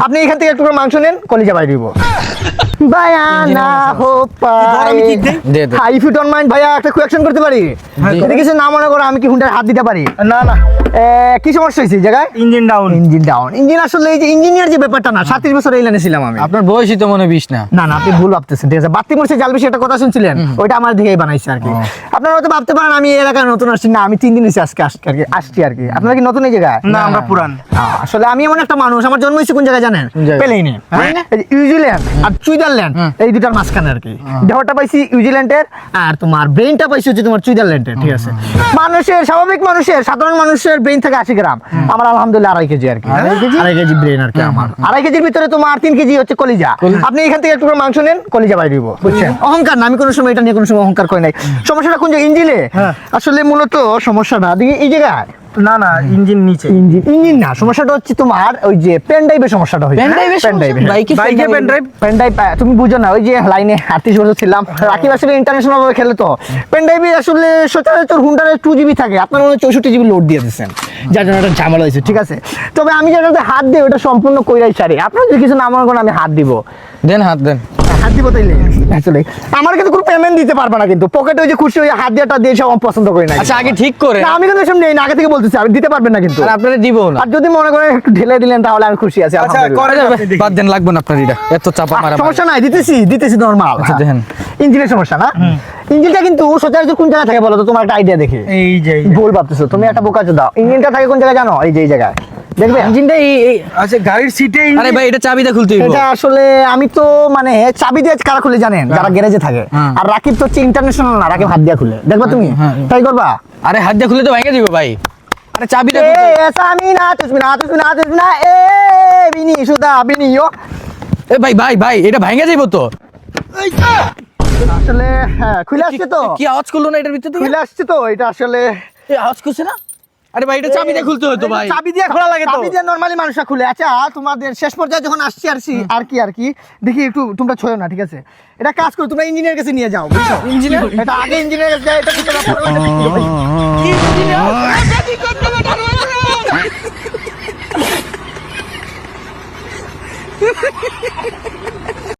আপনি এখান থেকে একটু মাংস নেন, কলিজা বাই দিব ভাইয়া না হো পাই। ইফ ইউ ডোন্ট মাইন্ড ভাইয়া একটা কোয়েকশন করতে পারি? যদি কিছু না মনে করো আমি কি হুন্ডার হাত দিতে পারি? না না, কি সমস্যা হয়েছে এই জায়গায়? Engine down. Engine down. Engine আসলে এই যে ইঞ্জিনিয়ার যে ব্যাপারটা না, 37 বছর এই লাইনে ছিলাম আমি। আপনার বয়সই তো মনে 20 না। না না, আপনি ভুল ভাবতেছেন, ঠিক আছে? বাত্তি মরছে জাল বেশি একটা কথা শুনছিলেন, ওইটা আমার দিকেই বানাইছে আর কি। আপনারা হয়তো ভাবতে পারেন আমি এই এলাকায় নতুন আসছি, না আমি 3 দিন এসে আসছি আর কি। আপনারা কি নতুন এই জায়গায়? না আমরা পুরান। আসলে আমি এমন একটা মানুষ, আমার জন্ম হয়েছে কোন জায়গায় জানেন? প্লেনে। নিউজিল্যান্ড আর সুইজারল্যান্ড, এই দুটার মাঝখানে আর কি। দেহটা পাইছি নিউজিল্যান্ডের, আর তোমার ব্রেইনটা পাইছি হচ্ছে তোমার সুইজারল্যান্ডের, ঠিক আছে? মানুষের, স্বাভাবিক মানুষের, সাধারণ মানুষের ব্রেইন থেকে 80 গ্রাম, আমার আলহামদুলিল্লাহ 2.5 কেজি আর কি। 2.5 কেজি ব্রেইন আর কি আমার। 2.5 কেজির ভিতরে তোমার 3 কেজি হচ্ছে কলিজা। আপনি এখান থেকে একটু মাংস নেন, কলিজা বাই দিব, বুঝছেন? অহংকার না, আমি কোনো সময় এটা নিয়ে কোনো সময় অহংকার করি নাই। সমস্যাটা কোন জায়গায়? ইঞ্জিনে। আসলে মূলত সমস্যাটা এই জায়গায় না না, ইঞ্জিন নিচে। ইঞ্জিন না, সমস্যাটা হচ্ছে তোমার ওই যে পেন ড্রাইভের সমস্যাটা হয়েছে। বাইকে পেন ড্রাইভ। তুমি বুঝো না, ওই যে লাইনে 38 বছর ছিলাম, রাকিব আসলে ইন্টারন্যাশনাল ভাবে খেলে তো পেন ড্রাইভে আসলে সচরাচর হুন্ডারে 2 GB থাকে, আপনার মনে হয় 64 GB লোড দিয়ে দিচ্ছেন, যার জন্য একটা ঝামেলা হয়েছে, ঠিক আছে? তবে আমি যেটাতে হাত দিই ওটা সম্পূর্ণ কইরাই ছাড়ি। আপনার যদি কিছু না মনে করেন আমি হাত দিব। দেন হাত দেন। হাত দিব তাইলে আসলে আমার কিন্তু কোনো পেমেন্ট দিতে পারবে না, কিন্তু পকেটে ওই যে খুশি ওই হাত দিয়াটা দিয়ে সব আমি পছন্দ করি না। আচ্ছা আগে ঠিক করে। না আমি কিন্তু এসব নেই না, আগে থেকে বলতেছি আমি দিতে পারবেন না কিন্তু। আর আপনারা দিব না। আর যদি মনে করেন একটু ঢেলে দিলেন তাহলে আমি খুশি আছি। আচ্ছা করে বাদ দেন, লাগবে না আপনার এটা এত চাপা মারা। সমস্যা নাই, দিতেছি নরমাল। আচ্ছা দেখেন, ইঞ্জিনের সমস্যা না। ইঞ্জিনটা কিন্তু সচরাচর কোন জায়গায় থাকে বলো তো? তোমার একটা আইডিয়া দেখে। এই যে ভুল ভাবতেছো তুমি, একটা বোকা চোদা। ইঞ্জিনটা থাকে কোন জায়গায় জানো? এই যে এই জায়গায় দেখবে ইঞ্জিনটা আচ্ছা গাড়ির সিটে। আরে ভাই এটা চাবিটা খুলতে হইব। এটা আসলে আমি তো মানে চাবি দিয়ে কারা খুলে জানেন? যারা গ্যারেজে থাকে। আর রাকিব তো হচ্ছে ইন্টারন্যাশনাল না, রাকিব হাত দিয়ে খুলে। দেখবা তুমি ট্রাই করবা? আরে হাত দিয়ে খুলে তো ভেঙে দিব ভাই। আরে চাবিটা এ এসা মিনা তুসমিনা এ বিনি সুদা বিনিও। এ ভাই ভাই ভাই এটা ভেঙে যাইব তো। আসলে হ্যাঁ খুলে আসছে তো। কি আওয়াজ করলো না এটার ভিতর থেকে? খুলে আসছে তো এটা আসলে। এই আওয়াজ করছে না? আরে ভাই এটা চাবি দিয়ে খুলতে হতো ভাই। চাবি দিয়ে খোলা লাগে তো। চাবি দিয়ে নরমালি মানুষরা খুলে। আচ্ছা তোমাদের শেষ পর্যায়ে যখন আসছি আর কি দেখি একটু তোমরা ছয়ো না, ঠিক আছে? এটা কাজ করো, তোমরা ইঞ্জিনিয়ার কাছে নিয়ে যাও, বুঝছো? ইঞ্জিনিয়ার এটা আগে ইঞ্জিনিয়ার কাছে যায়, এটা কিন্তু ইঞ্জিনিয়ার